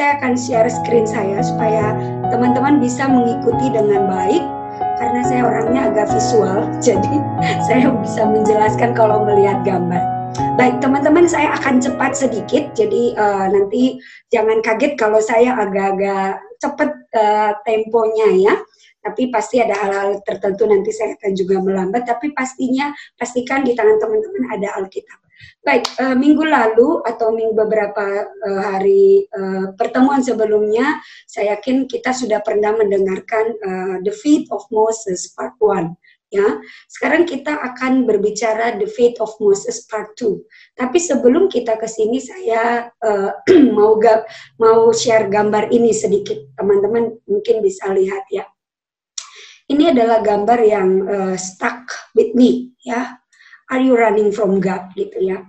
saya akan share screen saya supaya teman-teman bisa mengikuti dengan baik, karena saya orangnya agak visual, jadi saya bisa menjelaskan kalau melihat gambar. Baik teman-teman, saya akan cepat sedikit, jadi nanti jangan kaget kalau saya agak-agak cepat temponya ya. Tapi pasti ada hal-hal tertentu nanti saya akan juga melambat, tapi pastikan di tangan teman-teman ada Alkitab. Baik, minggu lalu atau beberapa hari pertemuan sebelumnya, saya yakin kita sudah pernah mendengarkan The Faith of Moses Part 1. Ya, sekarang kita akan berbicara The Faith of Moses Part 2. Tapi sebelum kita ke sini, saya mau share gambar ini sedikit. Teman-teman mungkin bisa lihat ya. Ini adalah gambar yang stuck with me, ya. Are you running from God, gitu ya.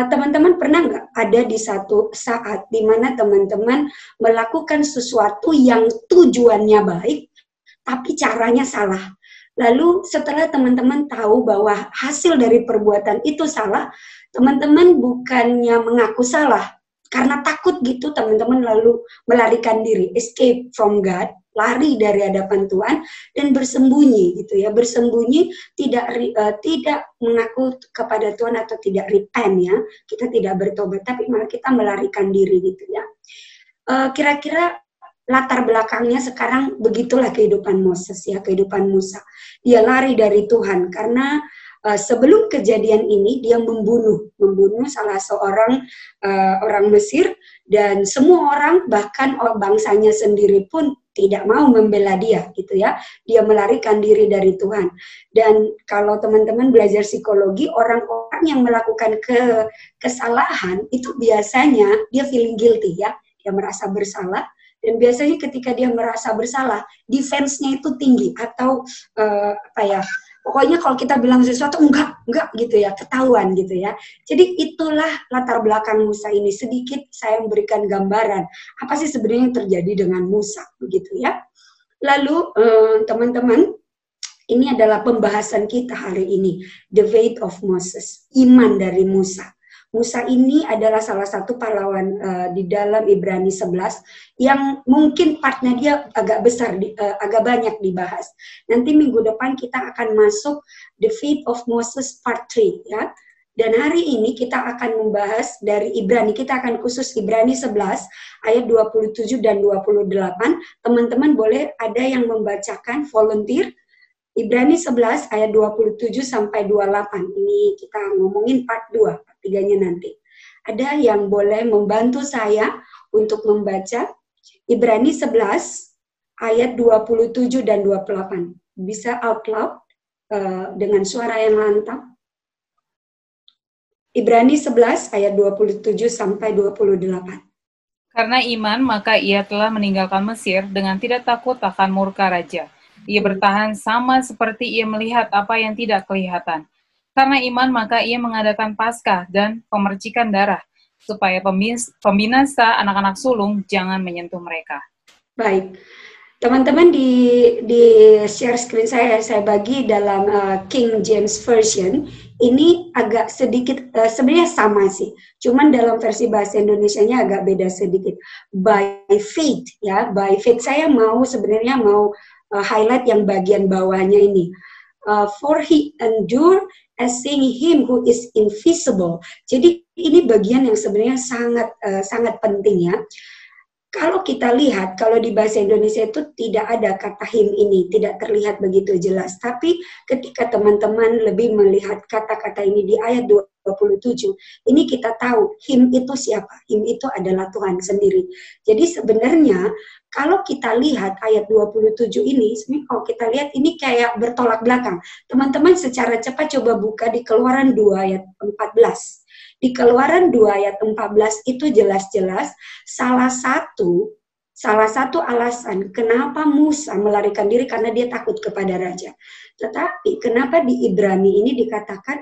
Teman-teman pernah nggak ada di satu saat di mana teman-teman melakukan sesuatu yang tujuannya baik, tapi caranya salah. Lalu setelah teman-teman tahu bahwa hasil dari perbuatan itu salah, teman-teman bukannya mengaku salah, karena takut gitu teman-teman lalu melarikan diri, escape from God, lari dari hadapan Tuhan dan bersembunyi gitu ya, bersembunyi tidak mengaku kepada Tuhan atau tidak repent ya, kita tidak bertobat tapi malah kita melarikan diri gitu ya. Kira-kira latar belakangnya sekarang begitulah kehidupan Moses ya, kehidupan Musa. Dia lari dari Tuhan karena sebelum kejadian ini dia membunuh salah seorang orang Mesir, dan semua orang bahkan bangsanya sendiri pun tidak mau membela dia gitu ya. Dia melarikan diri dari Tuhan. Dan kalau teman-teman belajar psikologi, orang-orang yang melakukan kesalahan itu biasanya dia feeling guilty ya. Dia merasa bersalah, dan biasanya ketika dia merasa bersalah, defense-nya itu tinggi atau pokoknya kalau kita bilang sesuatu enggak gitu ya, ketahuan gitu ya. Jadi itulah latar belakang Musa ini. Sedikit saya memberikan gambaran apa sih sebenarnya yang terjadi dengan Musa begitu ya. Lalu teman-teman, ini adalah pembahasan kita hari ini, The Faith of Moses, iman dari Musa. Musa ini adalah salah satu pahlawan di dalam Ibrani 11 yang mungkin partnya dia agak besar, agak banyak dibahas. Nanti minggu depan kita akan masuk The Faith of Moses Part 3 ya. Dan hari ini kita akan membahas dari Ibrani, kita akan khusus Ibrani 11 ayat 27 dan 28. Teman-teman boleh ada yang membacakan, volunteer. Ibrani 11 ayat 27 sampai 28. Ini kita ngomongin part 2, part 3-nya nanti. Ada yang boleh membantu saya untuk membaca Ibrani 11 ayat 27 dan 28. Bisa out loud dengan suara yang lantang. Ibrani 11 ayat 27 sampai 28. Karena iman, maka ia telah meninggalkan Mesir dengan tidak takut akan murka raja. Ia bertahan sama seperti ia melihat apa yang tidak kelihatan. Karena iman, maka ia mengadakan Paskah dan pemercikan darah, supaya pembinasa anak-anak sulung jangan menyentuh mereka. Baik, teman-teman di share screen saya bagi dalam King James Version. Ini agak sedikit, sebenarnya sama sih, cuman dalam versi bahasa Indonesianya agak beda sedikit. By faith, ya, by faith. Saya sebenarnya mau highlight yang bagian bawahnya ini. For he endure as seeing him who is invisible. Jadi ini bagian yang sebenarnya sangat penting ya. Kalau kita lihat, kalau di bahasa Indonesia itu tidak ada kata him ini, tidak terlihat begitu jelas. Tapi ketika teman-teman lebih melihat kata-kata ini di ayat 27, ini kita tahu him itu siapa? Him itu adalah Tuhan sendiri. Jadi sebenarnya kalau kita lihat ayat 27 ini, sebenarnya kalau kita lihat ini kayak bertolak belakang. Teman-teman secara cepat coba buka di Keluaran 2 ayat 14. Di Keluaran 2 ayat 14 itu jelas-jelas salah satu alasan kenapa Musa melarikan diri karena dia takut kepada raja. Tetapi kenapa di Ibrani ini dikatakan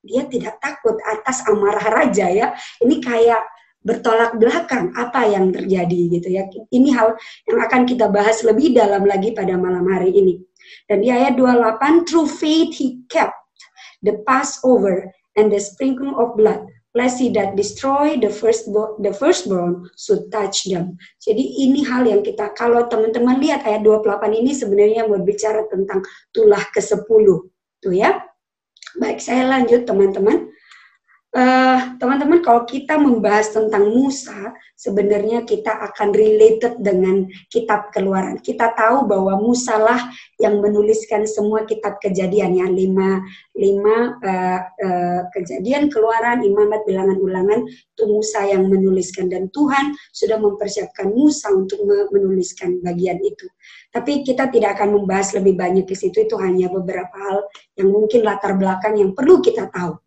dia tidak takut atas amarah raja ya. Ini kayak bertolak belakang apa yang terjadi gitu ya. Ini hal yang akan kita bahas lebih dalam lagi pada malam hari ini. Dan di ayat 28, through faith he kept the Passover and the sprinkling of blood lest he that destroy the firstborn should touch them. Jadi ini hal yang kita, kalau teman-teman lihat ayat 28 ini sebenarnya berbicara tentang tulah ke-10. Tuh ya. Baik, saya lanjut teman-teman. Teman-teman, kalau kita membahas tentang Musa, sebenarnya kita akan related dengan kitab Keluaran. Kita tahu bahwa Musa lah yang menuliskan semua kitab Kejadian, ya, 5 Kejadian, Keluaran, Imamat, Bilangan, Ulangan, itu Musa yang menuliskan, dan Tuhan sudah mempersiapkan Musa untuk menuliskan bagian itu. Tapi kita tidak akan membahas lebih banyak ke situ, itu hanya beberapa hal yang mungkin latar belakang yang perlu kita tahu.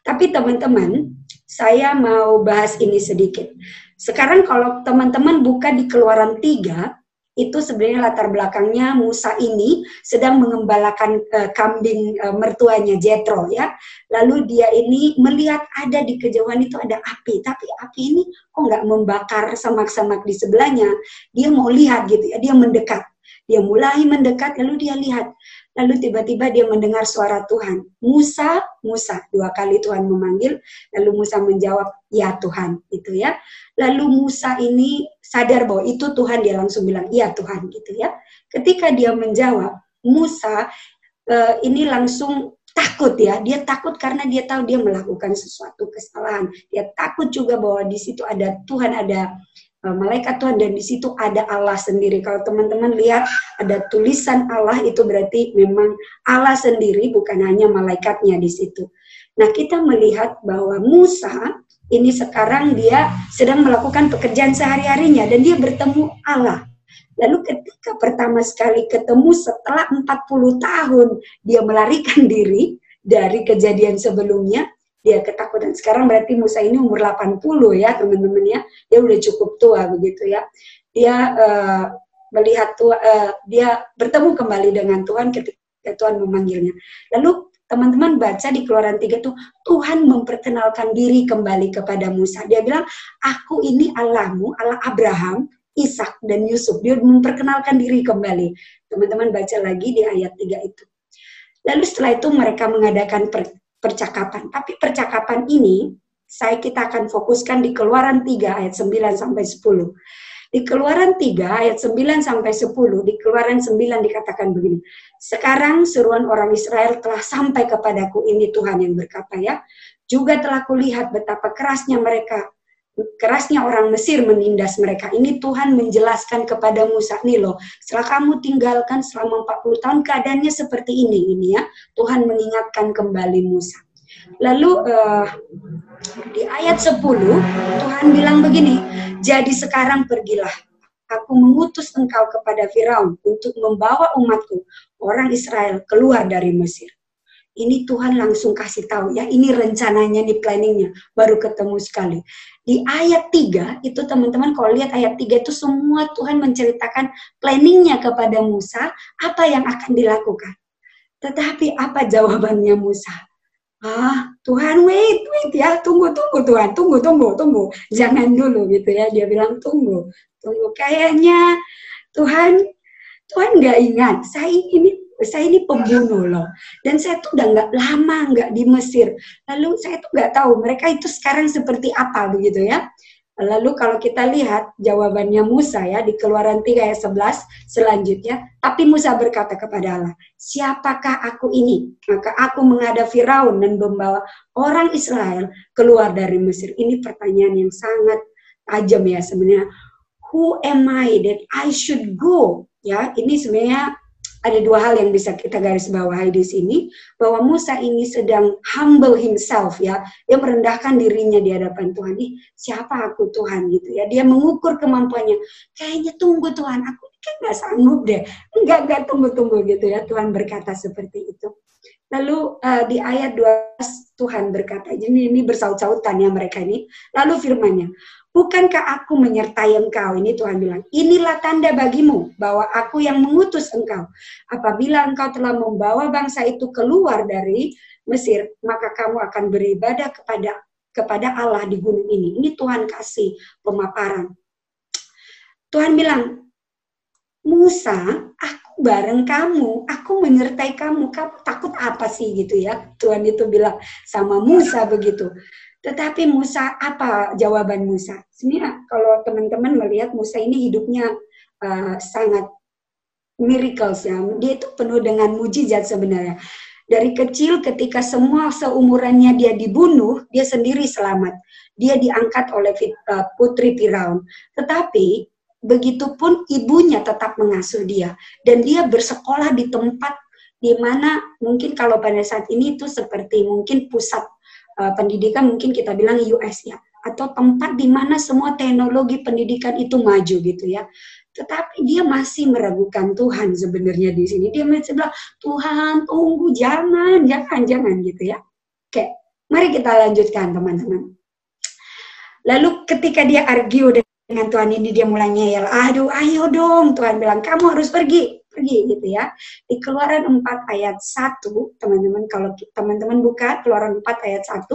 Tapi teman-teman, saya mau bahas ini sedikit. Sekarang kalau teman-teman buka di Keluaran 3, itu sebenarnya latar belakangnya Musa ini sedang mengembalakan kambing mertuanya Jethro, ya. Lalu dia ini melihat ada di kejauhan itu ada api, tapi api ini kok nggak membakar samak-samak di sebelahnya. Dia mau lihat gitu ya, dia mendekat. Dia mulai mendekat, lalu dia lihat. Lalu tiba-tiba dia mendengar suara Tuhan. Musa, Musa. 2 kali Tuhan memanggil, lalu Musa menjawab, ya Tuhan. Itu ya. Lalu Musa ini sadar bahwa itu Tuhan, dia langsung bilang, ya Tuhan. Gitu ya. Ketika dia menjawab, Musa ini langsung takut ya. Dia takut karena dia tahu dia melakukan sesuatu kesalahan. Dia takut juga bahwa di situ ada Tuhan, ada malaikat Tuhan, dan di situ ada Allah sendiri. Kalau teman-teman lihat ada tulisan Allah, itu berarti memang Allah sendiri, bukan hanya malaikatnya di situ. Nah, kita melihat bahwa Musa ini sekarang dia sedang melakukan pekerjaan sehari-harinya dan dia bertemu Allah. Lalu ketika pertama sekali ketemu setelah 40 tahun dia melarikan diri dari kejadian sebelumnya, dia ketakutan. Sekarang berarti Musa ini umur 80 ya teman-teman ya. Dia udah cukup tua begitu ya. Dia melihat dia bertemu kembali dengan Tuhan ketika Tuhan memanggilnya. Lalu teman-teman baca di Keluaran 3 tuh, Tuhan memperkenalkan diri kembali kepada Musa. Dia bilang, aku ini Allahmu, Allah Abraham, Ishak dan Yusuf. Dia memperkenalkan diri kembali. Teman-teman baca lagi di ayat 3 itu. Lalu setelah itu mereka mengadakan percakapan. Tapi percakapan ini kita akan fokuskan di Keluaran 3 ayat 9 sampai 10. Di Keluaran 3 ayat 9 sampai 10, di Keluaran 9 dikatakan begini. Sekarang seruan orang Israel telah sampai kepadaku, ini Tuhan yang berkata ya. Juga telah kulihat betapa kerasnya orang Mesir menindas mereka. Ini Tuhan menjelaskan kepada Musa, nih loh, setelah kamu tinggalkan selama 40 tahun keadaannya seperti ini ya. Tuhan mengingatkan kembali Musa. Lalu di ayat 10 Tuhan bilang begini, jadi sekarang pergilah, aku mengutus engkau kepada Firaun untuk membawa umatku, orang Israel, keluar dari Mesir. Ini Tuhan langsung kasih tahu ya, ini rencananya, nih planningnya, baru ketemu sekali. Di ayat 3 itu teman-teman kalau lihat ayat 3 itu semua Tuhan menceritakan planningnya kepada Musa, apa yang akan dilakukan. Tetapi apa jawabannya Musa? Tuhan wait ya, tunggu Tuhan, tunggu, jangan dulu gitu ya. Dia bilang tunggu, kayaknya Tuhan nggak ingat, saya ini pembunuh loh, dan saya tuh udah nggak lama nggak di Mesir, lalu saya tuh nggak tahu mereka itu sekarang seperti apa begitu ya. Lalu kalau kita lihat jawabannya Musa ya di Keluaran 3 ayat 11 selanjutnya, tapi Musa berkata kepada Allah, siapakah aku ini? Maka aku menghadap Firaun dan membawa orang Israel keluar dari Mesir. Ini pertanyaan yang sangat tajam ya sebenarnya. Who am I that I should go? Ya, ini sebenarnya ada 2 hal yang bisa kita garis bawahi di sini, bahwa Musa ini sedang humble himself ya, dia merendahkan dirinya di hadapan Tuhan. Siapa aku Tuhan gitu ya, dia mengukur kemampuannya. Kayaknya tunggu Tuhan, aku kan nggak sanggup deh. Enggak tunggu gitu ya, Tuhan berkata seperti itu. Lalu di ayat 12 Tuhan berkata, ini bersaut-sautan ya mereka ini. Lalu firman-Nya, bukankah aku menyertai engkau? Ini Tuhan bilang, inilah tanda bagimu bahwa aku yang mengutus engkau. Apabila engkau telah membawa bangsa itu keluar dari Mesir, maka kamu akan beribadah kepada Allah di gunung ini. Ini Tuhan kasih pemaparan. Tuhan bilang, Musa, aku bareng kamu, aku menyertai kamu takut apa sih gitu ya. Tuhan itu bilang sama Musa begitu. Tetapi Musa, apa jawaban Musa? Sebenarnya kalau teman-teman melihat Musa ini hidupnya sangat miracles ya. Dia itu penuh dengan mujizat sebenarnya. Dari kecil ketika semua seumurannya dia dibunuh, dia sendiri selamat. Dia diangkat oleh putri Firaun. Tetapi begitupun ibunya tetap mengasuh dia. Dan dia bersekolah di tempat di mana mungkin kalau pada saat ini itu seperti mungkin pusat pendidikan, mungkin kita bilang US ya. Atau tempat di mana semua teknologi pendidikan itu maju gitu ya. Tetapi dia masih meragukan Tuhan sebenarnya di sini. Dia masih bilang, Tuhan tunggu, jangan gitu ya. Oke, mari kita lanjutkan teman-teman. Lalu ketika dia argue dengan Tuhan ini, dia mulai ngeyel, aduh ayo dong, Tuhan bilang, kamu harus pergi gitu ya. Di Keluaran 4 ayat 1, teman-teman, kalau teman-teman buka Keluaran 4 ayat 1,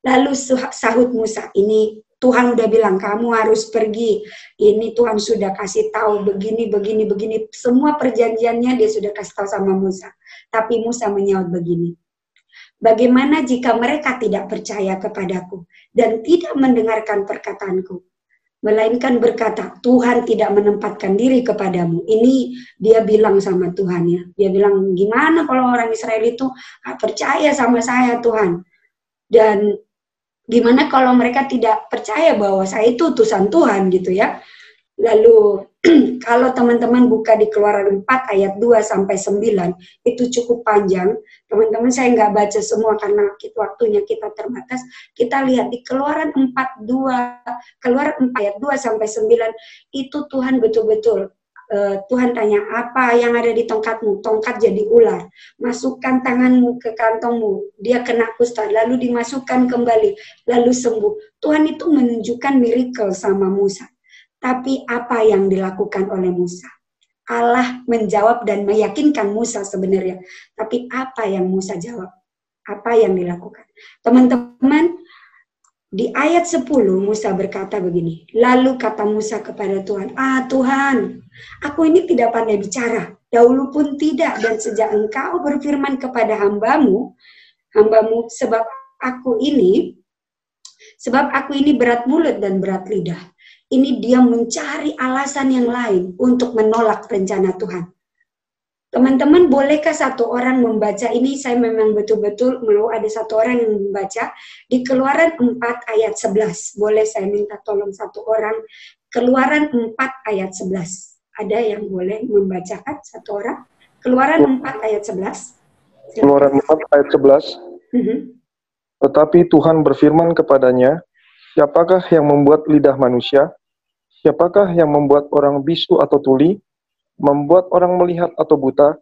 lalu sahut Musa, ini Tuhan udah bilang kamu harus pergi. Ini Tuhan sudah kasih tahu begini. Semua perjanjiannya dia sudah kasih tahu sama Musa. Tapi Musa menyaut begini. Bagaimana jika mereka tidak percaya kepadaku dan tidak mendengarkan perkataanku? Melainkan berkata, Tuhan tidak menempatkan diri kepadamu. Ini dia bilang sama Tuhan ya. Dia bilang, gimana kalau orang Israel itu gak percaya sama saya Tuhan? Dan gimana kalau mereka tidak percaya bahwa saya itu utusan Tuhan gitu ya. Lalu kalau teman-teman buka di Keluaran 4 ayat 2 sampai 9 itu cukup panjang. Teman-teman saya nggak baca semua karena waktunya kita terbatas. Kita lihat di Keluaran 4 ayat 2 sampai 9 itu Tuhan betul-betul Tuhan tanya, apa yang ada di tongkatmu? Tongkat jadi ular. Masukkan tanganmu ke kantongmu. Dia kena kusta, lalu dimasukkan kembali, lalu sembuh. Tuhan itu menunjukkan miracle sama Musa. Tapi apa yang dilakukan oleh Musa? Allah menjawab dan meyakinkan Musa sebenarnya. Tapi apa yang Musa jawab? Apa yang dilakukan? Teman-teman, di ayat 10 Musa berkata begini, lalu kata Musa kepada Tuhan, Tuhan, aku ini tidak pandai bicara, dahulu pun tidak, dan sejak engkau berfirman kepada hambamu, sebab aku ini berat mulut dan berat lidah. Ini dia mencari alasan yang lain untuk menolak rencana Tuhan. Teman-teman, bolehkah satu orang membaca ini? Saya memang betul-betul mau ada satu orang yang membaca di Keluaran 4 ayat 11. Boleh saya minta tolong satu orang? Keluaran 4 ayat 11. Ada yang boleh membacakan satu orang? Keluaran 4 ayat 11. Keluaran 4 ayat 11. Tetapi Tuhan berfirman kepadanya, siapakah yang membuat lidah manusia? Siapakah yang membuat orang bisu atau tuli? Membuat orang melihat atau buta,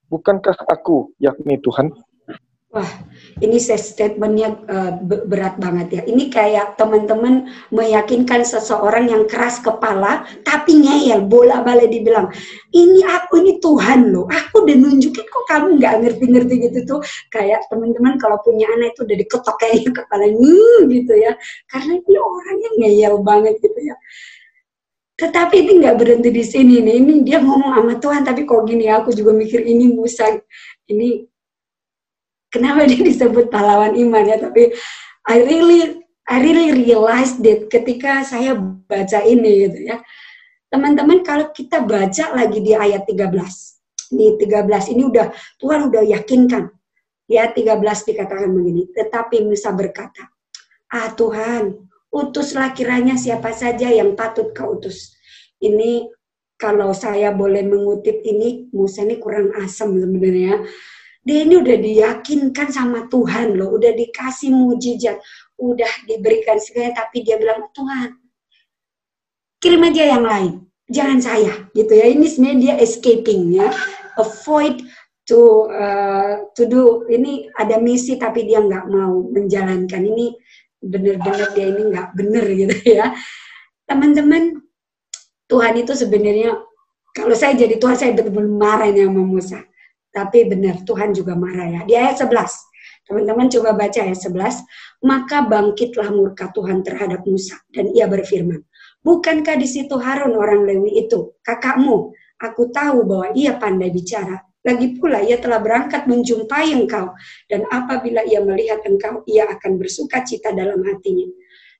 bukankah aku, yakni Tuhan? Wah, ini statementnya berat banget ya. Ini kayak teman-teman meyakinkan seseorang yang keras kepala, tapi ngeyel, bola-balik dibilang, ini Tuhan loh, aku udah nunjukin kok kamu nggak ngerti-ngerti gitu tuh. Kayak teman-teman kalau punya anak itu udah diketok kayaknya kepalanya gitu ya. Karena ini orangnya ngeyel banget gitu ya. Tetapi ini nggak berhenti di sini nih. Ini dia ngomong sama Tuhan, tapi kok gini? Aku juga mikir ini Musa. Ini kenapa dia disebut pahlawan iman ya? Tapi I really realized that ketika saya baca ini gitu ya. Teman-teman, kalau kita baca lagi di ayat 13. Di 13 ini Tuhan udah yakinkan. Ya 13 dikatakan begini. Tetapi Musa berkata, Tuhan, utuslah kiranya siapa saja yang patut kau utus. Ini kalau saya boleh mengutip ini, Musa ini kurang asam sebenarnya. Dia ini udah diyakinkan sama Tuhan loh, udah dikasih mujizat, udah diberikan segalanya, tapi dia bilang, Tuhan, kirim aja yang lain, jangan saya, gitu ya. Ini sebenarnya dia escaping ya, avoid to do, ini ada misi tapi dia nggak mau menjalankan. Ini benar-benar dia ini nggak benar gitu ya. Teman-teman, Tuhan itu sebenarnya, kalau saya jadi Tuhan, saya betul-betul marah ini sama Musa. Tapi benar, Tuhan juga marah ya. Di ayat 11, teman-teman coba baca ayat 11. Maka bangkitlah murka Tuhan terhadap Musa, dan ia berfirman, bukankah di situ Harun orang Lewi itu, kakakmu? Aku tahu bahwa ia pandai bicara. Lagi pula ia telah berangkat menjumpai engkau, dan apabila ia melihat engkau, ia akan bersuka cita dalam hatinya.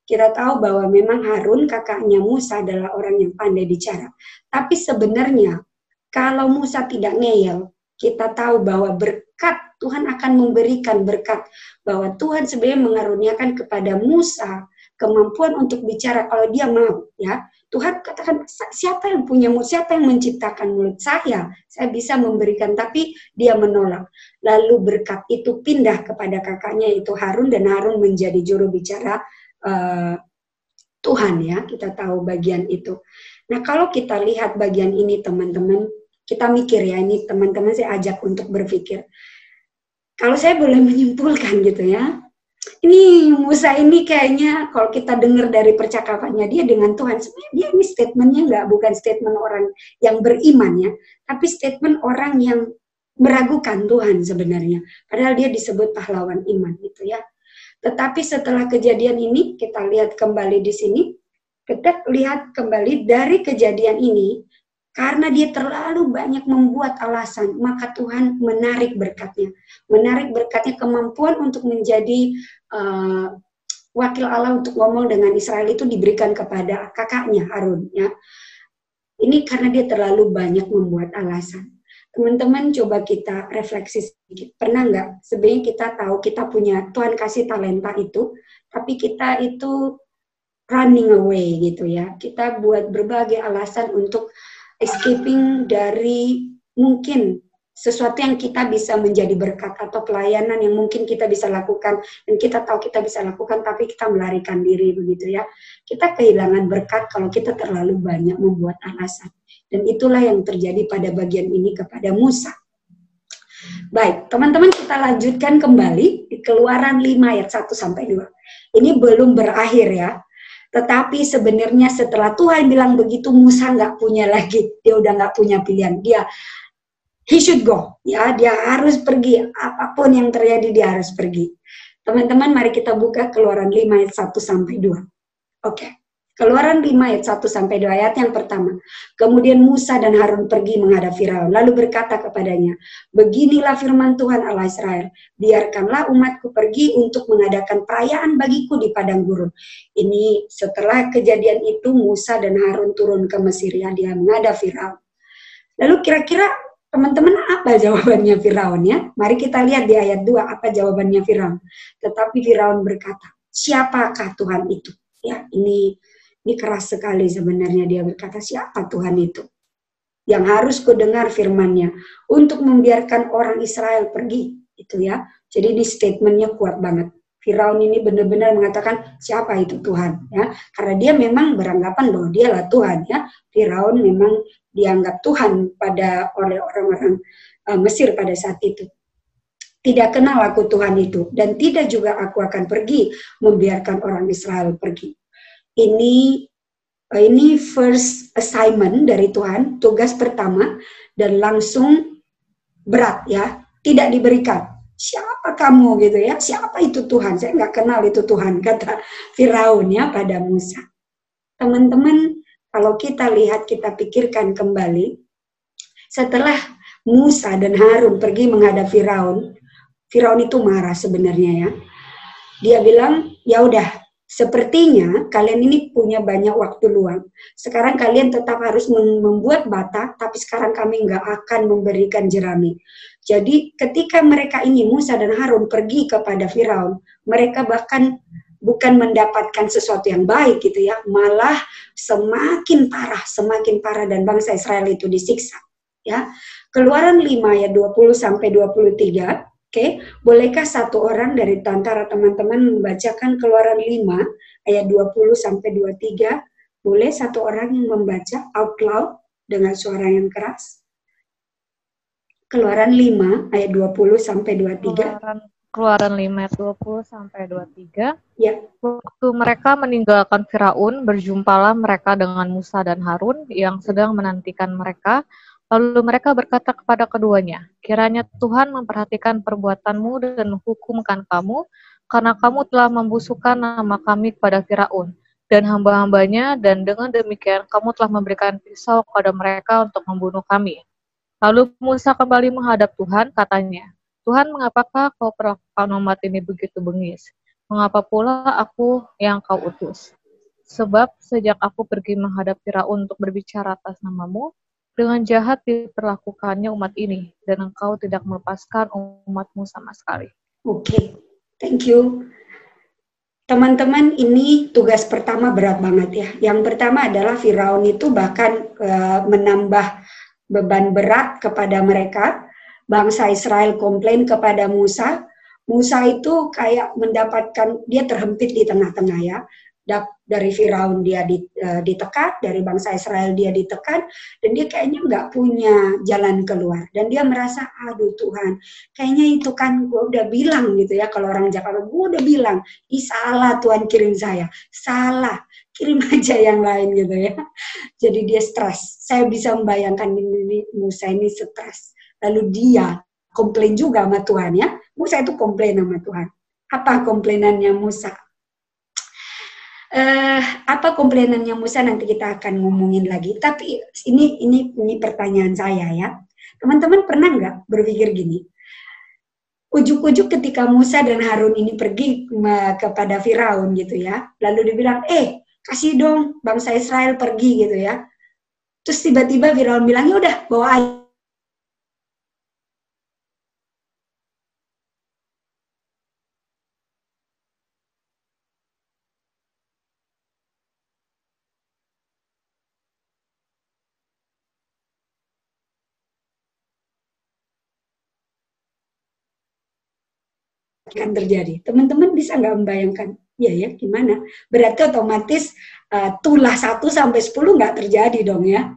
Kita tahu bahwa memang Harun, kakaknya Musa, adalah orang yang pandai bicara. Tapi sebenarnya, kalau Musa tidak ngeyel, kita tahu bahwa berkat, Tuhan akan memberikan berkat. Bahwa Tuhan sebenarnya mengaruniakan kepada Musa kemampuan untuk bicara kalau dia mau, ya. Tuhan katakan, siapa yang punya mulut, siapa yang menciptakan mulut? Saya bisa memberikan, tapi dia menolak. Lalu berkat itu pindah kepada kakaknya, itu Harun, dan Harun menjadi juru bicara Tuhan, ya. Kita tahu bagian itu. Nah, kalau kita lihat bagian ini, teman-teman, kita mikir, ya, ini teman-teman saya ajak untuk berpikir. Kalau saya boleh menyimpulkan gitu, ya, ini Musa ini kayaknya kalau kita dengar dari percakapannya dia dengan Tuhan, sebenarnya dia ini statementnya bukan statement orang yang beriman, ya, tapi statement orang yang meragukan Tuhan sebenarnya. Padahal dia disebut pahlawan iman, gitu, ya. Tetapi setelah kejadian ini, kita lihat kembali di sini, kita lihat kembali dari kejadian ini, karena dia terlalu banyak membuat alasan, maka Tuhan menarik berkatnya. Menarik berkatnya, kemampuan untuk menjadi wakil Allah untuk ngomong dengan Israel itu diberikan kepada kakaknya Harun, ya. Ini karena dia terlalu banyak membuat alasan. Teman-teman coba kita refleksi sedikit. Pernah nggak? Sebenarnya kita tahu kita punya, Tuhan kasih talenta itu, tapi kita itu running away gitu, ya. Kita buat berbagai alasan untuk escaping dari mungkin sesuatu yang kita bisa menjadi berkat atau pelayanan yang mungkin kita bisa lakukan dan kita tahu kita bisa lakukan, tapi kita melarikan diri, begitu, ya. Kita kehilangan berkat kalau kita terlalu banyak membuat alasan. Dan itulah yang terjadi pada bagian ini kepada Musa. Baik, teman-teman, kita lanjutkan kembali di Keluaran 5 ayat 1-2. Ini belum berakhir, ya. Tetapi sebenarnya setelah Tuhan bilang begitu, Musa nggak punya lagi, dia udah nggak punya pilihan. He should go, ya, dia harus pergi, apapun yang terjadi dia harus pergi. Teman-teman, mari kita buka Keluaran 5 ayat 1-2. Oke. Keluaran 5 ayat 1-2, ayat yang pertama. Kemudian Musa dan Harun pergi menghadap Firaun, lalu berkata kepadanya, beginilah firman Tuhan Allah Israel, biarkanlah umatku pergi untuk mengadakan perayaan bagiku di padang gurun. Ini setelah kejadian itu Musa dan Harun turun ke Mesir, ya, dia menghadap Firaun. Lalu kira-kira teman-teman apa jawabannya Firaun, ya? Mari kita lihat di ayat 2 apa jawabannya Firaun. Tetapi Firaun berkata, siapakah Tuhan itu? Ya, ini keras sekali sebenarnya, dia berkata, siapa Tuhan itu yang harus kudengar firman-Nya untuk membiarkan orang Israel pergi, itu, ya. Jadi ini statementnya kuat banget. Firaun ini benar-benar mengatakan siapa itu Tuhan, ya, karena dia memang beranggapan bahwa dialah Tuhan, ya. Firaun memang dianggap Tuhan oleh orang-orang Mesir pada saat itu. Tidak kenal aku Tuhan itu, dan tidak juga aku akan pergi membiarkan orang Israel pergi. Ini first assignment dari Tuhan, tugas pertama, dan langsung berat, ya, tidak diberikan. Siapa kamu, gitu, ya, siapa itu Tuhan? Saya nggak kenal itu Tuhan, kata Firaun, ya, pada Musa. Teman-teman, kalau kita lihat, kita pikirkan kembali, setelah Musa dan Harun pergi menghadap Firaun, Firaun itu marah sebenarnya, ya. Dia bilang, ya udah, sepertinya kalian ini punya banyak waktu luang. Sekarang kalian tetap harus membuat bata, tapi sekarang kami nggak akan memberikan jerami. Jadi ketika mereka ini, Musa dan Harun, pergi kepada Firaun, mereka bahkan bukan mendapatkan sesuatu yang baik, gitu, ya, malah semakin parah, dan bangsa Israel itu disiksa, ya. Keluaran 5 ayat 20-23. Oke, bolehkah satu orang dari antara teman-teman membacakan Keluaran 5 ayat 20-23? Boleh satu orang yang membaca out loud dengan suara yang keras? Keluaran 5 ayat 20-23. Keluaran 5 ayat 20-23. Ya. Waktu mereka meninggalkan Firaun, berjumpalah mereka dengan Musa dan Harun yang sedang menantikan mereka. Lalu mereka berkata kepada keduanya, kiranya Tuhan memperhatikan perbuatanmu dan menghukumkan kamu, karena kamu telah membusukkan nama kami kepada Firaun dan hamba-hambanya, dan dengan demikian kamu telah memberikan pisau kepada mereka untuk membunuh kami. Lalu Musa kembali menghadap Tuhan, katanya, Tuhan, mengapakah kau perlakukan umat ini begitu bengis? Mengapa pula aku yang kau utus? Sebab sejak aku pergi menghadap Firaun untuk berbicara atas namamu, dengan jahat diperlakukannya umat ini, dan engkau tidak melepaskan umatmu sama sekali. Oke, thank you. Teman-teman, ini tugas pertama berat banget ya. Yang pertama adalah Firaun itu bahkan menambah beban berat kepada mereka. Bangsa Israel komplain kepada Musa. Musa itu kayak mendapatkan, dia terhempit di tengah-tengah ya. Dari Firaun dia ditekan, dari bangsa Israel dia ditekan, dan dia kayaknya nggak punya jalan keluar. Dan dia merasa, aduh Tuhan, kayaknya itu kan gue udah bilang gitu ya, kalau orang Jakarta, gue udah bilang, salah Tuhan kirim saya, salah, kirim aja yang lain gitu ya. Jadi dia stres. Saya bisa membayangkan ini Musa ini stres. Lalu dia komplain juga sama Tuhan ya. Musa itu komplain sama Tuhan. Apa komplainannya Musa? Apa komplainannya Musa nanti kita akan ngomongin lagi. Tapi ini pertanyaan saya ya. Teman-teman pernah nggak berpikir gini? Ujuk-ujuk ketika Musa dan Harun ini pergi kepada Firaun gitu ya. Lalu dibilang, kasih dong bangsa Israel pergi gitu ya. Terus tiba-tiba Firaun bilang, ya udah bawa aja. Akan terjadi. Teman-teman bisa nggak membayangkan? Ya, gimana? Berarti otomatis tulah 1 sampai 10 nggak terjadi dong ya.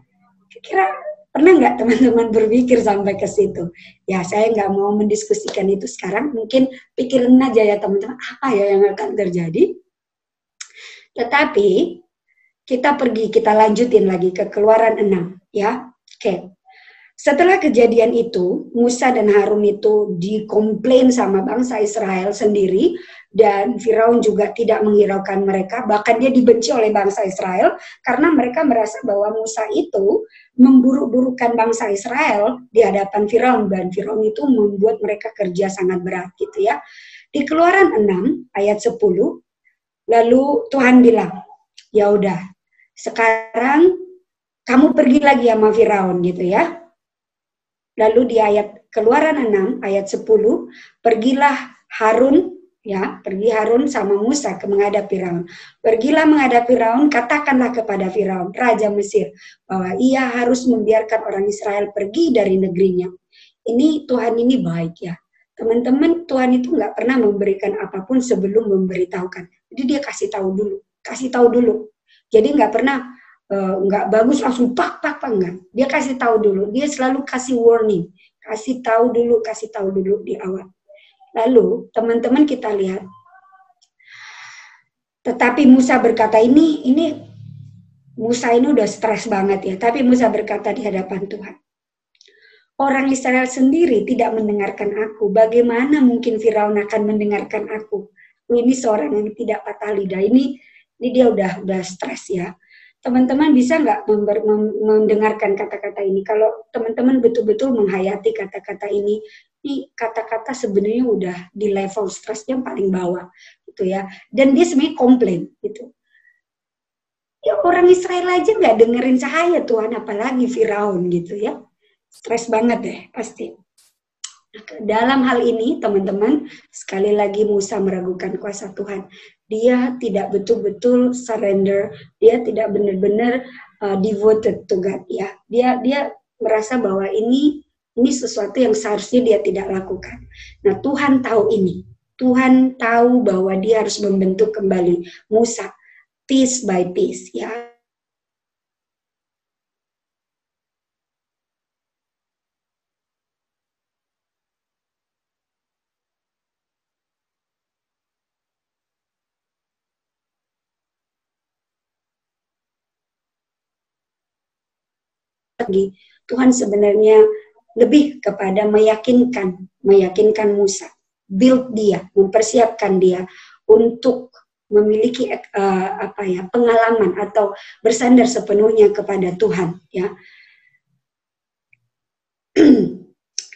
Kira pernah nggak teman-teman berpikir sampai ke situ? Ya, saya nggak mau mendiskusikan itu sekarang. Mungkin pikirin aja ya teman-teman, apa ya yang akan terjadi. Tetapi kita lanjutin lagi ke Keluaran 6 ya. Oke. Setelah kejadian itu, Musa dan Harun itu dikomplain sama bangsa Israel sendiri, dan Firaun juga tidak menghiraukan mereka, bahkan dia dibenci oleh bangsa Israel, karena mereka merasa bahwa Musa itu memburuk-burukan bangsa Israel di hadapan Firaun, dan Firaun itu membuat mereka kerja sangat berat gitu ya. Di Keluaran 6 ayat 10, lalu Tuhan bilang, ya udah, sekarang kamu pergi lagi sama Firaun gitu ya. Lalu di ayat Keluaran 6 ayat 10, pergilah Harun ya, pergi Harun sama Musa ke menghadap Firaun. Pergilah menghadap Firaun, katakanlah kepada Firaun, raja Mesir, bahwa ia harus membiarkan orang Israel pergi dari negerinya. Ini Tuhan ini baik ya. Teman-teman, Tuhan itu nggak pernah memberikan apapun sebelum memberitahukan. Jadi dia kasih tahu dulu. Jadi nggak pernah nggak bagus langsung pak enggak. Dia kasih tahu dulu. Dia selalu kasih warning, kasih tahu dulu di awal. Lalu teman-teman kita lihat. Tetapi Musa berkata ini Musa ini udah stres banget ya. Tapi Musa berkata di hadapan Tuhan, orang Israel sendiri tidak mendengarkan aku. Bagaimana mungkin Firaun akan mendengarkan aku? Ini seorang yang tidak patah lidah. Ini dia udah stres ya. Teman-teman bisa nggak mendengarkan kata-kata ini? Kalau teman-teman betul-betul menghayati kata-kata ini kata-kata sebenarnya udah di level stres yang paling bawah, gitu ya. Dan dia sebenarnya komplain, gitu. Ya orang Israel aja nggak dengerin saya Tuhan, apalagi Firaun, gitu ya. Stres banget deh, pasti. Dalam hal ini, teman-teman, sekali lagi Musa meragukan kuasa Tuhan. Dia tidak betul-betul surrender, dia tidak benar-benar devoted to God ya. Dia merasa bahwa ini sesuatu yang seharusnya dia tidak lakukan. Nah, Tuhan tahu ini. Tuhan tahu bahwa dia harus membentuk kembali Musa piece by piece ya. Tuhan sebenarnya lebih kepada meyakinkan Musa, build dia, mempersiapkan dia untuk memiliki pengalaman atau bersandar sepenuhnya kepada Tuhan ya.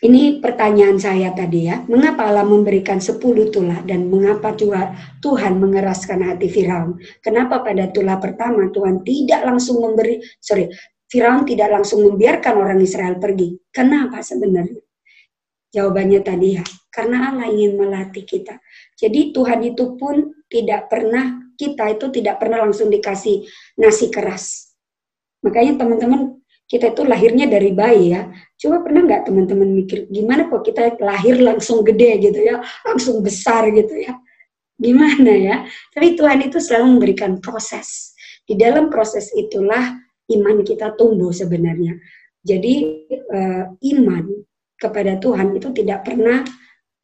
Ini pertanyaan saya tadi ya, mengapa Allah memberikan 10 tulah dan mengapa juga Tuhan mengeraskan hati Firaun? Kenapa pada tulah pertama Tuhan tidak langsung Firaun tidak langsung membiarkan orang Israel pergi? Kenapa sebenarnya? Jawabannya tadi ya, karena Allah ingin melatih kita. Jadi Tuhan itu pun kita itu tidak pernah langsung dikasih nasi keras. Makanya teman-teman, kita itu lahirnya dari bayi ya. Coba pernah nggak teman-teman mikir, gimana kok kita lahir langsung gede gitu ya, langsung besar gitu ya. Gimana ya? Tapi Tuhan itu selalu memberikan proses. Di dalam proses itulah iman kita tumbuh sebenarnya. Jadi iman kepada Tuhan itu tidak pernah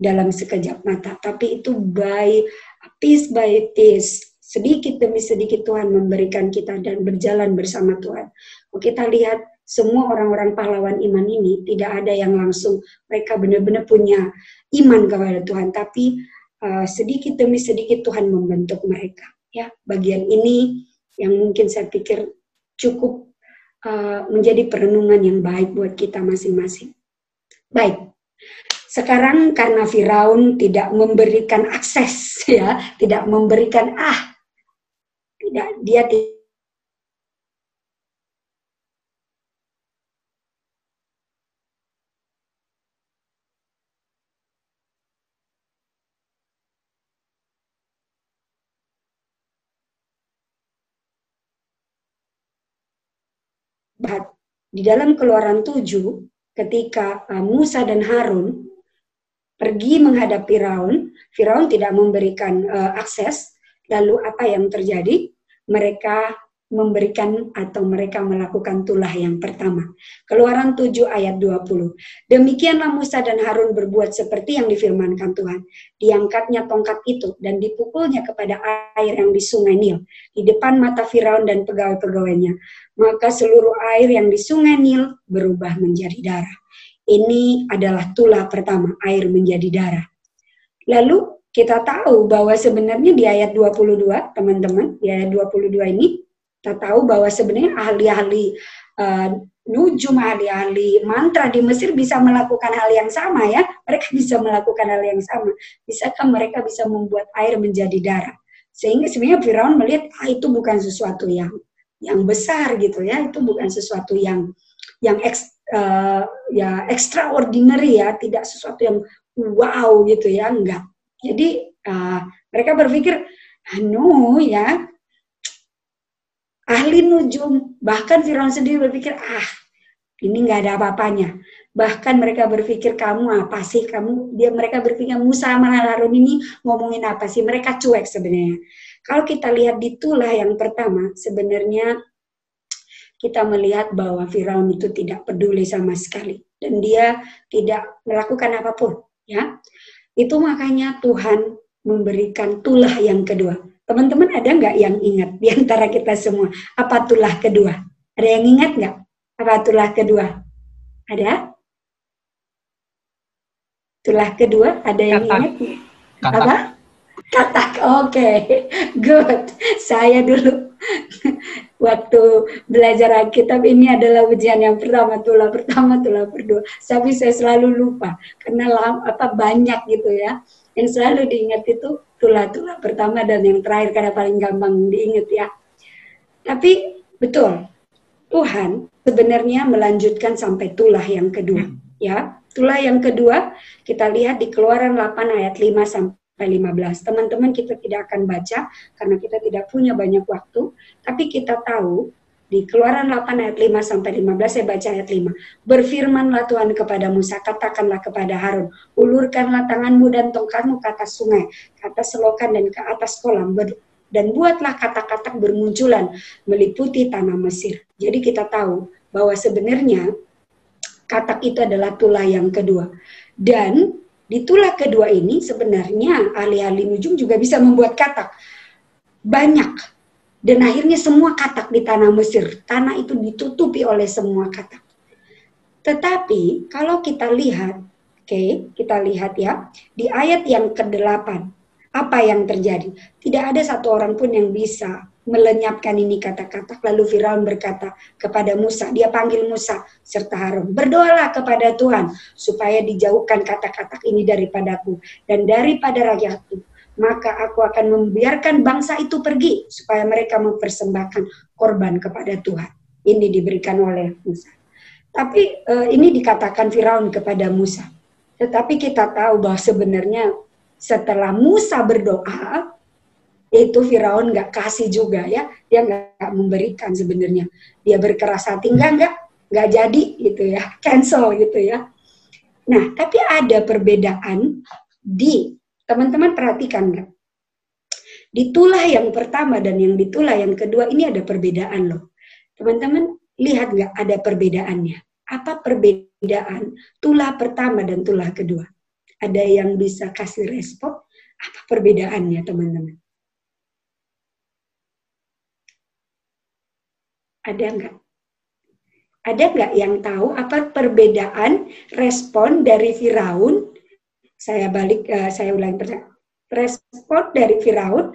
dalam sekejap mata, tapi itu piece by piece, sedikit demi sedikit Tuhan memberikan kita dan berjalan bersama Tuhan. Kalau kita lihat semua orang-orang pahlawan iman ini, tidak ada yang langsung mereka benar-benar punya iman kepada Tuhan, tapi sedikit demi sedikit Tuhan membentuk mereka. Ya, bagian ini yang mungkin saya pikir cukup menjadi perenungan yang baik buat kita masing-masing. Baik, sekarang karena Firaun tidak memberikan akses, ya, tidak memberikan dia di dalam Keluaran 7 ketika Musa dan Harun pergi menghadap Firaun, Firaun tidak memberikan akses, lalu apa yang terjadi? Mereka memberikan atau mereka melakukan tulah yang pertama. Keluaran 7 ayat 20. Demikianlah Musa dan Harun berbuat seperti yang difirmankan Tuhan. Diangkatnya tongkat itu dan dipukulnya kepada air yang di sungai Nil, di depan mata Firaun dan pegawai-pegawainya. Maka seluruh air yang di sungai Nil berubah menjadi darah. Ini adalah tulah pertama, air menjadi darah. Lalu kita tahu bahwa sebenarnya di ayat 22, teman-teman, di ayat 22 ini, kita tahu bahwa sebenarnya ahli-ahli nujum, ahli-ahli mantra di Mesir bisa melakukan hal yang sama ya. Mereka bisa melakukan hal yang sama. Bisakah mereka bisa membuat air menjadi darah? Sehingga sebenarnya Firaun melihat itu bukan sesuatu yang besar gitu ya. Itu bukan sesuatu yang extraordinary ya, tidak sesuatu yang wow gitu ya, enggak. Jadi mereka berpikir, no ya, ahli nujum, bahkan Firaun sendiri berpikir, ini nggak ada apa-apanya. Bahkan mereka berpikir, kamu apa sih? Mereka berpikir Musa sama Harun ini ngomongin apa sih? Mereka cuek sebenarnya. Kalau kita lihat di tulah yang pertama, sebenarnya kita melihat bahwa Firaun itu tidak peduli sama sekali. Dan dia tidak melakukan apapun. Ya, itu makanya Tuhan memberikan tulah yang kedua. Teman-teman ada nggak yang ingat di antara kita semua? Apa tulah kedua? Ada yang ingat nggak? Apa tulah kedua? Ada? Tulah kedua, ada yang ingat? Apa? Katak, oke. Good. Saya dulu waktu belajar Alkitab ini adalah ujian yang pertama, tulah kedua. Tapi saya selalu lupa karena banyak gitu ya. Yang selalu diingat itu tulah pertama dan yang terakhir karena paling gampang diingat ya. Tapi betul, Tuhan sebenarnya melanjutkan sampai tulah yang kedua ya. Tulah yang kedua kita lihat di Keluaran 8 ayat 5 sampai 15. Teman-teman kita tidak akan baca karena kita tidak punya banyak waktu, tapi kita tahu di Keluaran 8 ayat 5 sampai 15, saya baca ayat 5. Berfirmanlah Tuhan kepada Musa, katakanlah kepada Harun, ulurkanlah tanganmu dan tongkatmu ke atas sungai, ke atas selokan dan ke atas kolam, dan buatlah katak-katak bermunculan meliputi tanah Mesir. Jadi kita tahu bahwa sebenarnya katak itu adalah tulah yang kedua. Dan di tulah kedua ini sebenarnya ahli-ahli nujum juga bisa membuat katak. Banyak. Dan akhirnya semua katak di tanah Mesir, tanah itu ditutupi oleh semua katak. Tetapi kalau kita lihat, kita lihat ya, di ayat yang ke-8, apa yang terjadi? Tidak ada satu orang pun yang bisa melenyapkan ini kata-kata. Lalu Firaun berkata kepada Musa, dia panggil Musa serta Harun, berdoalah kepada Tuhan supaya dijauhkan kata-kata ini daripadaku dan daripada rakyatku. Maka aku akan membiarkan bangsa itu pergi supaya mereka mempersembahkan korban kepada Tuhan. Ini diberikan oleh Musa. Tapi ini dikatakan Firaun kepada Musa. Tetapi kita tahu bahwa sebenarnya setelah Musa berdoa, itu Firaun nggak kasih juga ya, dia nggak memberikan sebenarnya, dia berkeras hati nggak jadi gitu ya, cancel gitu ya. Nah tapi ada perbedaan di, teman-teman perhatikan nggak, di tulah yang pertama dan yang di tulah yang kedua ini ada perbedaan loh, teman-teman lihat nggak ada perbedaannya? Apa perbedaan tulah pertama dan tulah kedua? Ada yang bisa kasih respon? Apa perbedaannya teman-teman? Ada nggak? Ada nggak yang tahu apa perbedaan respon dari Firaun? Saya ulangi, respon dari Firaun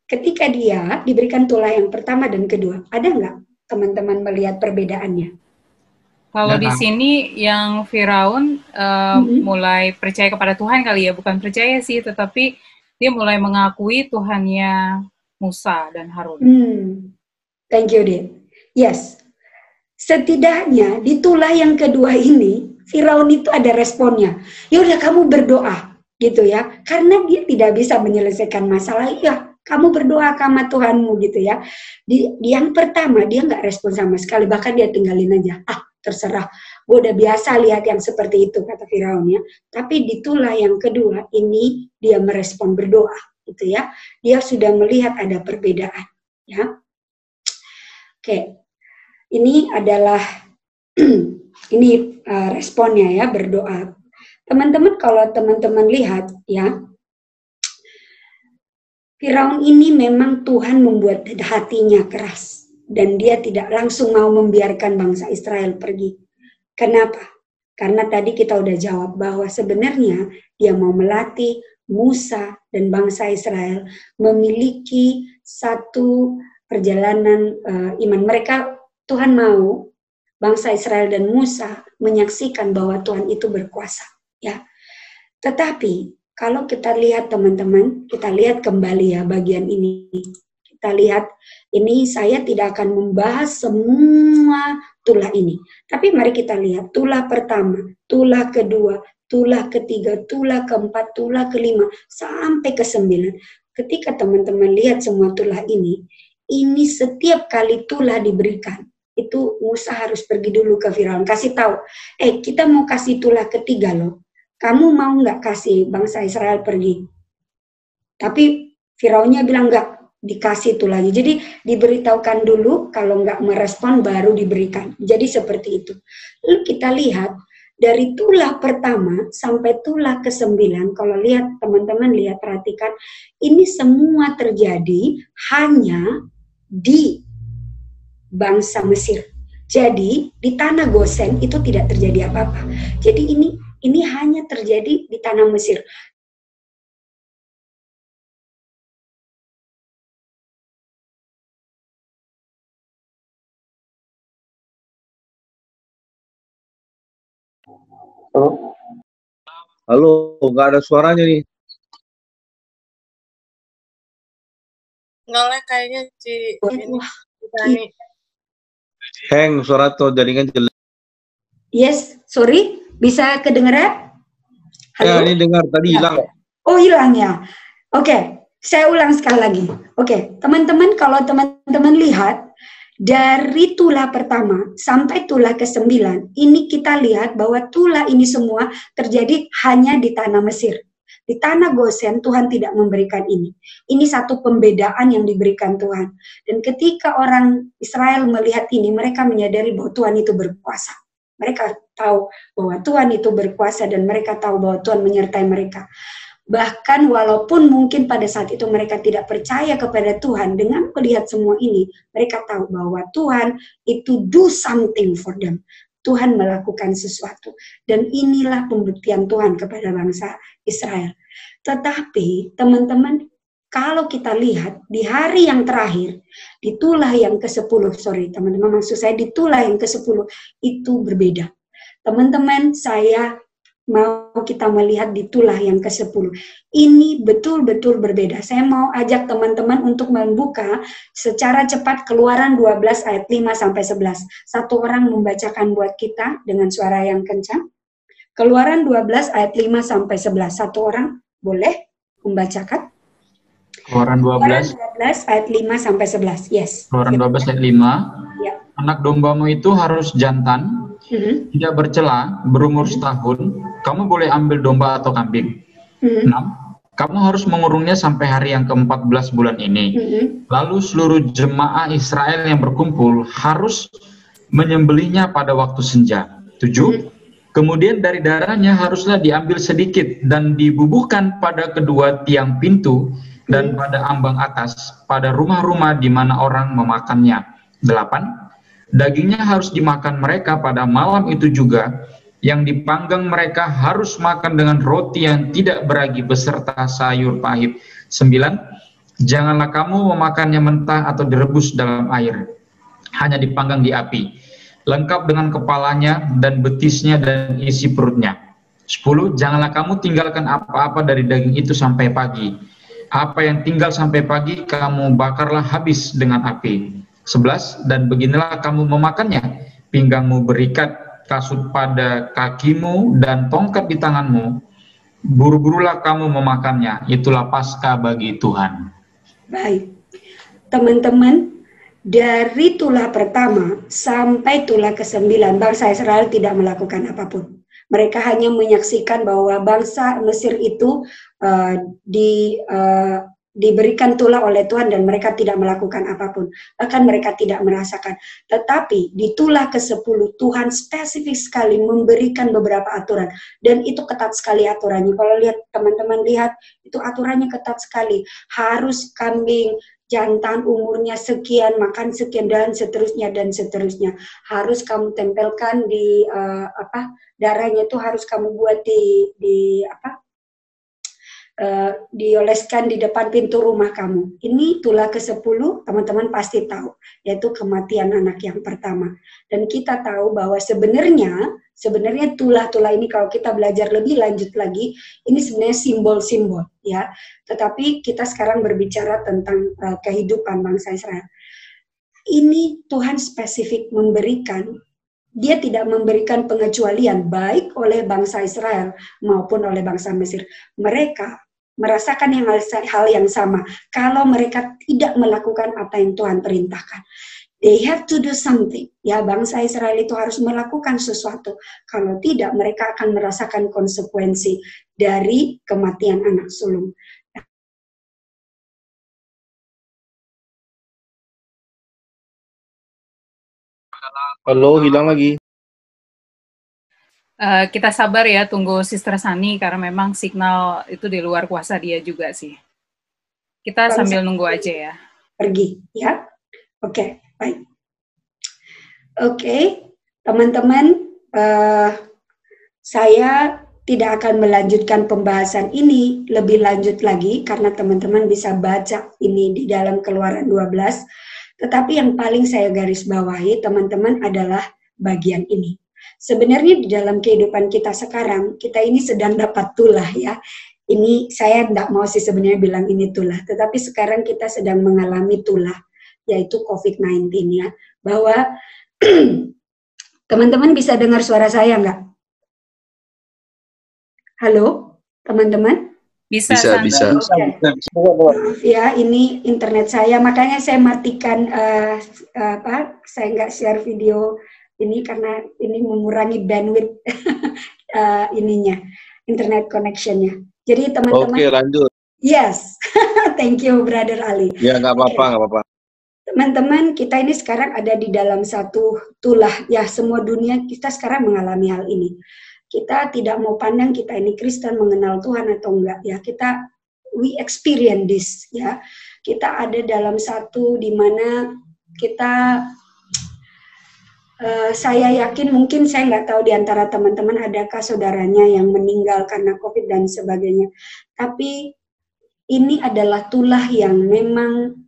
ketika dia diberikan tulah yang pertama dan kedua. Ada nggak teman-teman melihat perbedaannya? Kalau di sini yang Firaun mulai percaya kepada Tuhan kali ya, bukan percaya sih, tetapi dia mulai mengakui Tuhannya Musa dan Harun. Thank you, Din. Yes, setidaknya di tulah yang kedua ini, Firaun itu ada responnya. Ya udah kamu berdoa, gitu ya. Karena dia tidak bisa menyelesaikan masalah, ya kamu berdoa sama Tuhanmu, gitu ya. Di yang pertama dia nggak respon sama sekali, bahkan dia tinggalin aja. Terserah, gue udah biasa lihat yang seperti itu, kata Firaun ya. Tapi di tulah yang kedua ini dia merespon berdoa, gitu ya. Dia sudah melihat ada perbedaan, ya. Oke. Ini adalah ini responnya ya, berdoa. Teman-teman kalau teman-teman lihat ya, Firaun ini memang Tuhan membuat hatinya keras dan dia tidak langsung mau membiarkan bangsa Israel pergi. Kenapa? Karena tadi kita udah jawab bahwa sebenarnya dia mau melatih Musa dan bangsa Israel memiliki satu perjalanan iman. Tuhan mau bangsa Israel dan Musa menyaksikan bahwa Tuhan itu berkuasa, ya. Tetapi kalau kita lihat teman-teman, kita lihat kembali ya bagian ini. Kita lihat ini, saya tidak akan membahas semua tulah ini. Tapi mari kita lihat tulah pertama, tulah kedua, tulah ketiga, tulah keempat, tulah kelima, sampai ke-9. Ketika teman-teman lihat semua tulah ini setiap kali tulah diberikan, itu Musa harus pergi dulu ke Firaun, kasih tahu, kita mau kasih tulah ketiga loh, kamu mau nggak kasih bangsa Israel pergi? Tapi Firaunnya bilang nggak, dikasih tulahnya. Jadi diberitahukan dulu, kalau nggak merespon baru diberikan. Jadi seperti itu. Lalu kita lihat dari tulah pertama sampai tulah ke-9, kalau lihat teman-teman lihat perhatikan, ini semua terjadi hanya di bangsa Mesir. Jadi di tanah Gosen itu tidak terjadi apa-apa. Jadi ini hanya terjadi di tanah Mesir. Halo, nggak ada suaranya nih. Nggak kayaknya ini. Heng, suara atau jaringan jelek. Yes, sorry, bisa kedengeran? Ya, ini dengar, tadi hilang. Oh, hilang ya. Oke, saya ulang sekali lagi. Oke, teman-teman, kalau teman-teman lihat, dari tulah pertama sampai tulah ke-9, ini kita lihat bahwa tulah ini semua terjadi hanya di tanah Mesir. Di tanah Gosen, Tuhan tidak memberikan ini. Ini satu pembedaan yang diberikan Tuhan. Dan ketika orang Israel melihat ini, mereka menyadari bahwa Tuhan itu berkuasa. Mereka tahu bahwa Tuhan itu berkuasa dan mereka tahu bahwa Tuhan menyertai mereka. Bahkan walaupun mungkin pada saat itu mereka tidak percaya kepada Tuhan, dengan melihat semua ini, mereka tahu bahwa Tuhan itu do something for them. Tuhan melakukan sesuatu. Dan inilah pembuktian Tuhan kepada bangsa Israel. Tetapi teman-teman, kalau kita lihat di hari yang terakhir, di tulah yang ke-10, sorry teman-teman, maksud saya di tulah yang ke-10 itu berbeda. Teman-teman, saya mau kita melihat di tulah yang ke-10. Ini betul-betul berbeda. Saya mau ajak teman-teman untuk membuka secara cepat Keluaran 12 ayat 5 sampai 11. Satu orang membacakan buat kita dengan suara yang kencang. Keluaran 12 ayat 5 sampai 11. Satu orang boleh membacakan? Keluaran 12 ayat 5 sampai 11. Yes. Keluaran 12 ayat 5. Ya. Anak dombamu itu harus jantan, tidak bercela, berumur setahun. Kamu boleh ambil domba atau kambing. 6. Kamu harus mengurungnya sampai hari yang ke-14 bulan ini. Lalu seluruh jemaah Israel yang berkumpul harus menyembelihnya pada waktu senja. 7. Kemudian dari darahnya haruslah diambil sedikit dan dibubuhkan pada kedua tiang pintu dan pada ambang atas, pada rumah-rumah di mana orang memakannya. 8. Dagingnya harus dimakan mereka pada malam itu juga. Yang dipanggang mereka harus makan dengan roti yang tidak beragi beserta sayur pahit. 9. Janganlah kamu memakannya mentah atau direbus dalam air, hanya dipanggang di api, lengkap dengan kepalanya dan betisnya dan isi perutnya. 10. Janganlah kamu tinggalkan apa-apa dari daging itu sampai pagi. Apa yang tinggal sampai pagi kamu bakarlah habis dengan api. 11. Dan beginilah kamu memakannya, pinggangmu berikat, kasut pada kakimu, dan tongkat di tanganmu. Buru-burulah kamu memakannya, itulah Paskah bagi Tuhan. Baik, teman-teman, dari tulah pertama sampai tulah ke-9, bangsa Israel tidak melakukan apapun. Mereka hanya menyaksikan bahwa bangsa Mesir itu diberikan tulah oleh Tuhan dan mereka tidak melakukan apapun. Bahkan mereka tidak merasakan. Tetapi di tulah ke-10 Tuhan spesifik sekali memberikan beberapa aturan. Dan itu ketat sekali aturannya. Kalau lihat teman-teman lihat, itu aturannya ketat sekali. Harus kambing jantan umurnya sekian, makan sekian, dan seterusnya dan seterusnya. Harus kamu tempelkan di darahnya itu harus kamu buat dioleskan di depan pintu rumah kamu. Ini tulah ke-10, teman-teman pasti tahu, yaitu kematian anak yang pertama. Dan kita tahu bahwa sebenarnya tulah-tulah ini kalau kita belajar lebih lanjut lagi, ini sebenarnya simbol-simbol, ya. Tetapi kita sekarang berbicara tentang kehidupan bangsa Israel. Ini Tuhan spesifik memberikan, dia tidak memberikan pengecualian baik oleh bangsa Israel maupun oleh bangsa Mesir. Mereka merasakan hal yang sama kalau mereka tidak melakukan apa yang Tuhan perintahkan. They have to do something. Ya, bangsa Israel itu harus melakukan sesuatu. Kalau tidak, mereka akan merasakan konsekuensi dari kematian anak sulung. Halo, hilang lagi. Kita sabar ya, tunggu Sister Sani, karena memang signal itu di luar kuasa dia juga sih. Kita sambil nunggu aja ya. Pergi, ya. Oke, baik. Oke, teman-teman, saya tidak akan melanjutkan pembahasan ini lebih lanjut lagi, karena teman-teman bisa baca ini di dalam Keluaran 12. Tetapi yang paling saya garis bawahi, teman-teman, adalah bagian ini. Sebenarnya di dalam kehidupan kita sekarang, kita ini sedang dapat tulah, ya. Ini saya tidak mau sih sebenarnya bilang ini tulah, tetapi sekarang kita sedang mengalami tulah, yaitu COVID-19, ya. Bahwa teman-teman bisa dengar suara saya nggak? Halo, teman-teman? Bisa. Maaf ya, ini internet saya, makanya saya matikan, saya nggak share video ini karena ini mengurangi bandwidth internet connection-nya. Jadi teman-teman. Oke, lanjut. Yes, thank you Brother Ali. Ya, nggak apa-apa. Teman-teman, kita ini sekarang ada di dalam satu tulah, ya semua dunia kita sekarang mengalami hal ini. Kita tidak mau pandang kita ini Kristen, mengenal Tuhan atau enggak, ya we experience this, ya. Kita ada dalam satu di mana kita saya yakin, mungkin saya nggak tahu di antara teman-teman adakah saudaranya yang meninggal karena COVID dan sebagainya. Tapi ini adalah tulah yang memang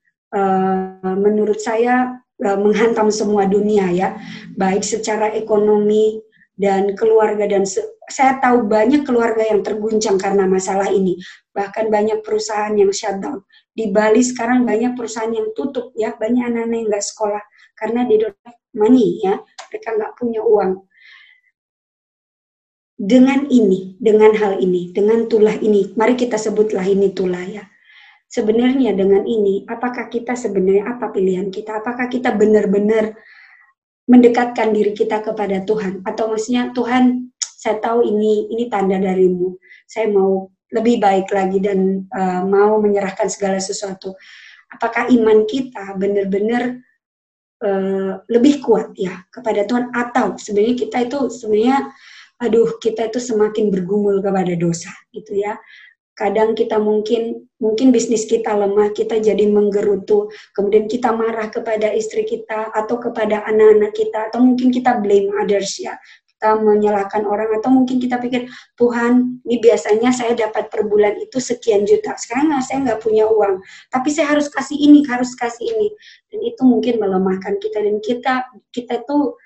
menurut saya menghantam semua dunia ya, baik secara ekonomi dan keluarga, dan saya tahu banyak keluarga yang terguncang karena masalah ini, bahkan banyak perusahaan yang shutdown. Di Bali sekarang banyak perusahaan yang tutup ya, banyak anak-anak yang nggak sekolah karena they don't have money ya, mereka nggak punya uang. Dengan ini, dengan hal ini, dengan tulah ini, mari kita sebutlah ini tulah ya. Sebenarnya dengan ini, apakah kita sebenarnya, apa pilihan kita? Apakah kita benar-benar mendekatkan diri kita kepada Tuhan? Atau maksudnya, Tuhan, saya tahu ini tanda darimu. Saya mau lebih baik lagi dan mau menyerahkan segala sesuatu. Apakah iman kita benar-benar lebih kuat ya kepada Tuhan? Atau sebenarnya kita itu kita itu semakin bergumul kepada dosa gitu ya. Kadang kita mungkin bisnis kita lemah, kita jadi menggerutu, kemudian kita marah kepada istri kita atau kepada anak-anak kita, atau mungkin kita blame others ya, kita menyalahkan orang, atau mungkin kita pikir, Tuhan, ini biasanya saya dapat per bulan itu sekian juta, sekarang saya nggak punya uang, tapi saya harus kasih ini, dan itu mungkin melemahkan kita, dan kita tuh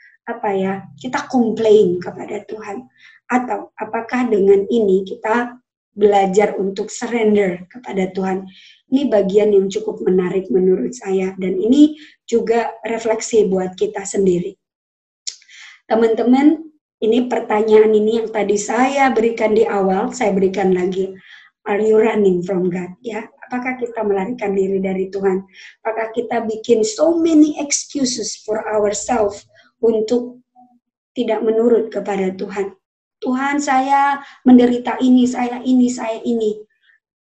kita komplain kepada Tuhan. Atau apakah dengan ini kita belajar untuk surrender kepada Tuhan? Ini bagian yang cukup menarik menurut saya, dan ini juga refleksi buat kita sendiri. Teman-teman, ini pertanyaan ini yang tadi saya berikan di awal, saya berikan lagi. Are you running from God? Ya, apakah kita melarikan diri dari Tuhan? Apakah kita bikin so many excuses for ourselves untuk tidak menurut kepada Tuhan? Tuhan, saya menderita ini, saya ini.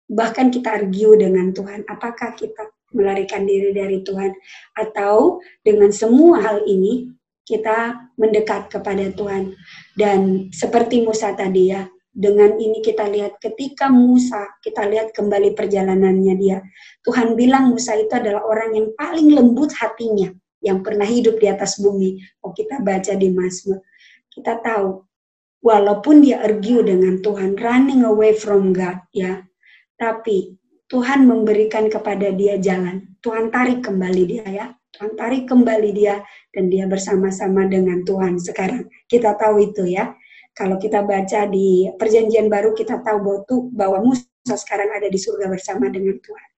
Bahkan kita argue dengan Tuhan. Apakah kita melarikan diri dari Tuhan? Atau dengan semua hal ini, kita mendekat kepada Tuhan. Dan seperti Musa tadi ya, dengan ini kita lihat ketika Musa, kita lihat kembali perjalanannya dia. Tuhan bilang Musa itu adalah orang yang paling lembut hatinya, yang pernah hidup di atas bumi. Oh, kita baca di Mazmur. Kita tahu, walaupun dia argue dengan Tuhan, running away from God, ya, tapi Tuhan memberikan kepada dia jalan. Tuhan tarik kembali dia, ya. Tuhan tarik kembali dia, dan dia bersama-sama dengan Tuhan sekarang. Kita tahu itu, ya. Kalau kita baca di Perjanjian Baru, kita tahu bahwa Musa sekarang ada di surga bersama dengan Tuhan.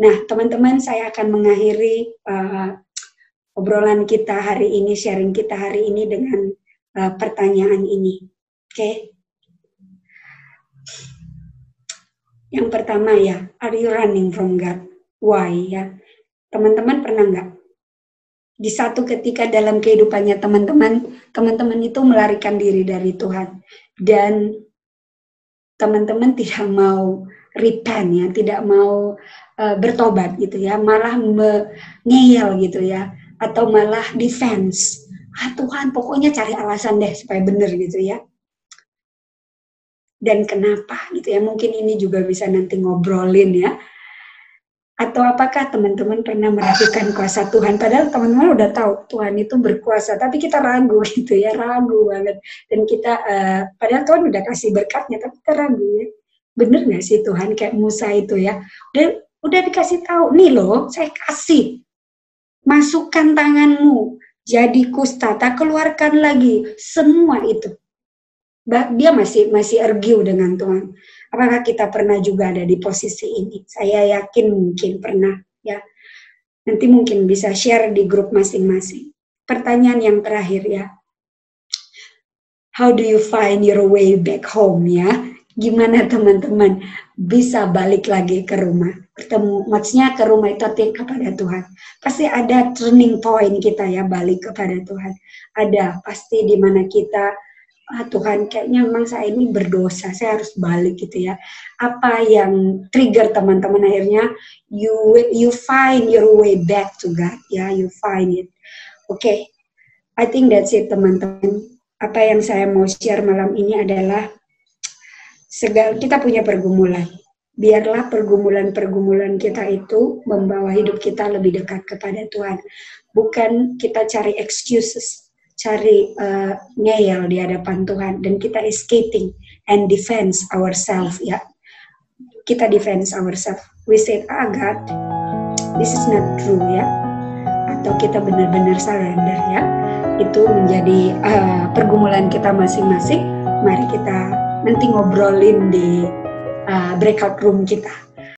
Nah, teman-teman, saya akan mengakhiri obrolan kita hari ini, sharing kita hari ini dengan pertanyaan ini. Oke. Yang pertama ya, are you running from God? Why ya? Teman-teman pernah nggak? Di satu ketika dalam kehidupannya teman-teman itu melarikan diri dari Tuhan. Dan teman-teman tidak mau repent ya, tidak mau bertobat gitu ya, malah ngeyel gitu ya, atau malah defense. Tuhan pokoknya cari alasan deh supaya benar gitu ya. Dan kenapa gitu ya, mungkin ini juga bisa nanti ngobrolin ya. Atau apakah teman-teman pernah meragukan kuasa Tuhan, padahal teman-teman udah tahu Tuhan itu berkuasa, tapi kita ragu gitu ya, ragu banget. Dan kita, padahal Tuhan udah kasih berkatnya, tapi kita ragu ya. Bener gak sih Tuhan, kayak Musa itu ya, udah dikasih tahu, nih loh saya kasih, masukkan tanganmu, jadi kustata, keluarkan lagi, semua itu. Dia masih argue dengan Tuhan. Apakah kita pernah juga ada di posisi ini? Saya yakin mungkin pernah ya. Nanti mungkin bisa share di grup masing-masing. Pertanyaan yang terakhir ya. How do you find your way back home ya? Gimana teman-teman bisa balik lagi ke rumah? Bertemu, maksudnya ke rumah itu artinya kepada Tuhan. Pasti ada turning point kita ya, balik kepada Tuhan. Ada pasti di mana kita, Tuhan kayaknya memang saya ini berdosa, saya harus balik gitu ya. Apa yang trigger teman-teman akhirnya you find your way back to God ya, you find it. Okay, I think that's it teman-teman. Apa yang saya mau share malam ini adalah kita punya pergumulan. Biarlah pergumulan-pergumulan kita itu membawa hidup kita lebih dekat kepada Tuhan. Bukan kita cari excuses, cari ngeyel di hadapan Tuhan, dan kita escaping and defense ourselves ya. kita defense ourselves. We said, God, this is not true ya. Atau kita benar-benar surrender ya. Itu menjadi pergumulan kita masing-masing. Mari kita nanti ngobrolin di breakout room kita.